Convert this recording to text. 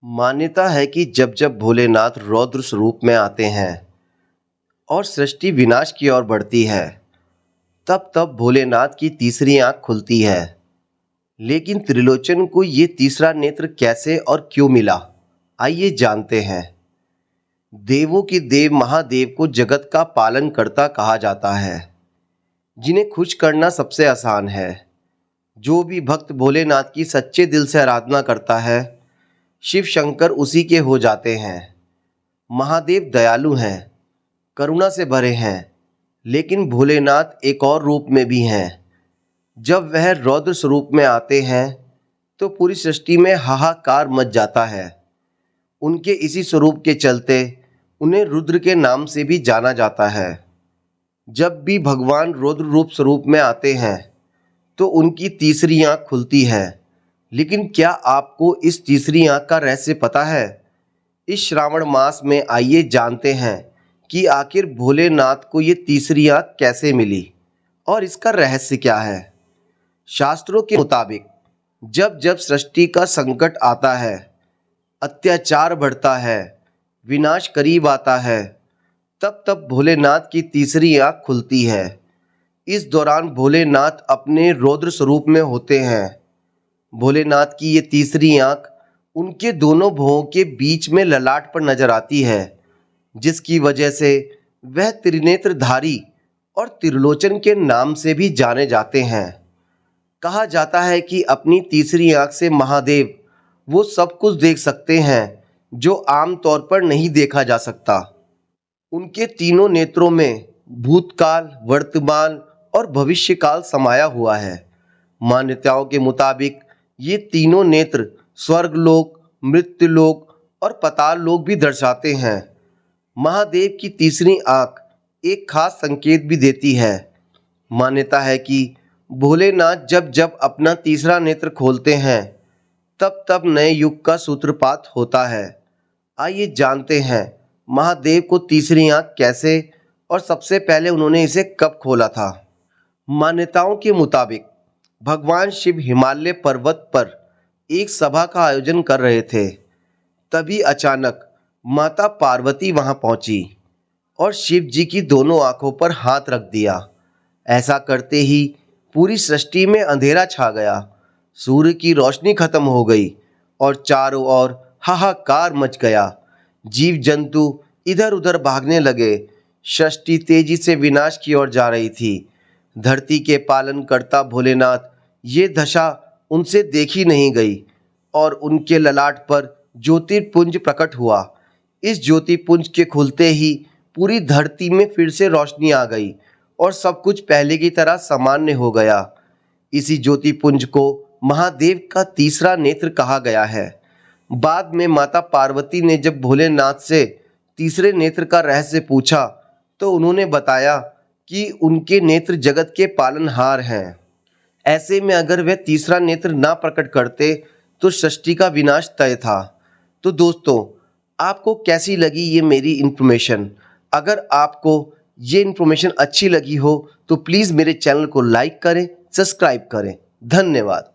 मान्यता है कि जब जब भोलेनाथ रौद्र स्वरूप में आते हैं और सृष्टि विनाश की ओर बढ़ती है, तब तब भोलेनाथ की तीसरी आंख खुलती है। लेकिन त्रिलोचन को ये तीसरा नेत्र कैसे और क्यों मिला, आइए जानते हैं। देवों के देव महादेव को जगत का पालन करता कहा जाता है, जिन्हें खुश करना सबसे आसान है। जो भी भक्त भोलेनाथ की सच्चे दिल से आराधना करता है, शिव शंकर उसी के हो जाते हैं। महादेव दयालु हैं, करुणा से भरे हैं, लेकिन भोलेनाथ एक और रूप में भी हैं। जब वह रौद्र स्वरूप में आते हैं तो पूरी सृष्टि में हाहाकार मच जाता है। उनके इसी स्वरूप के चलते उन्हें रुद्र के नाम से भी जाना जाता है। जब भी भगवान रौद्र रूप स्वरूप में आते हैं तो उनकी तीसरी आंख खुलती है। लेकिन क्या आपको इस तीसरी आंख का रहस्य पता है? इस श्रावण मास में आइए जानते हैं कि आखिर भोलेनाथ को ये तीसरी आंख कैसे मिली और इसका रहस्य क्या है। शास्त्रों के मुताबिक जब जब सृष्टि का संकट आता है, अत्याचार बढ़ता है, विनाश करीब आता है, तब तब भोलेनाथ की तीसरी आंख खुलती है। इस दौरान भोलेनाथ अपने रौद्र स्वरूप में होते हैं। भोलेनाथ की ये तीसरी आंख उनके दोनों भुवों के बीच में ललाट पर नजर आती है, जिसकी वजह से वह त्रिनेत्रधारी और त्रिलोचन के नाम से भी जाने जाते हैं। कहा जाता है कि अपनी तीसरी आंख से महादेव वो सब कुछ देख सकते हैं जो आम तौर पर नहीं देखा जा सकता। उनके तीनों नेत्रों में भूतकाल, वर्तमान और भविष्यकाल समाया हुआ है। मान्यताओं के मुताबिक ये तीनों नेत्र स्वर्गलोक, मृत्युलोक और पाताल लोक भी दर्शाते हैं। महादेव की तीसरी आंख एक खास संकेत भी देती है। मान्यता है कि भोलेनाथ जब जब अपना तीसरा नेत्र खोलते हैं, तब तब नए युग का सूत्रपात होता है। आइए जानते हैं महादेव को तीसरी आंख कैसे और सबसे पहले उन्होंने इसे कब खोला था। मान्यताओं के मुताबिक भगवान शिव हिमालय पर्वत पर एक सभा का आयोजन कर रहे थे। तभी अचानक माता पार्वती वहां पहुंची और शिव जी की दोनों आंखों पर हाथ रख दिया। ऐसा करते ही पूरी सृष्टि में अंधेरा छा गया, सूर्य की रोशनी खत्म हो गई और चारों ओर हाहाकार मच गया। जीव जंतु इधर उधर भागने लगे। सृष्टि तेजी से विनाश की ओर जा रही थी। धरती के पालन करता भोलेनाथ ये दशा उनसे देखी नहीं गई और उनके ललाट पर ज्योतिर्पुंज प्रकट हुआ। इस ज्योतिपुंज के खुलते ही पूरी धरती में फिर से रोशनी आ गई और सब कुछ पहले की तरह सामान्य हो गया। इसी ज्योतिपुंज को महादेव का तीसरा नेत्र कहा गया है। बाद में माता पार्वती ने जब भोलेनाथ से तीसरे नेत्र का रहस्य पूछा तो उन्होंने बताया कि उनके नेत्र जगत के पालनहार हैं। ऐसे में अगर वह तीसरा नेत्र ना प्रकट करते तो सृष्टि का विनाश तय था। तो दोस्तों, आपको कैसी लगी ये मेरी इन्फॉर्मेशन? अगर आपको ये इन्फॉर्मेशन अच्छी लगी हो तो प्लीज़ मेरे चैनल को लाइक करें, सब्सक्राइब करें। धन्यवाद।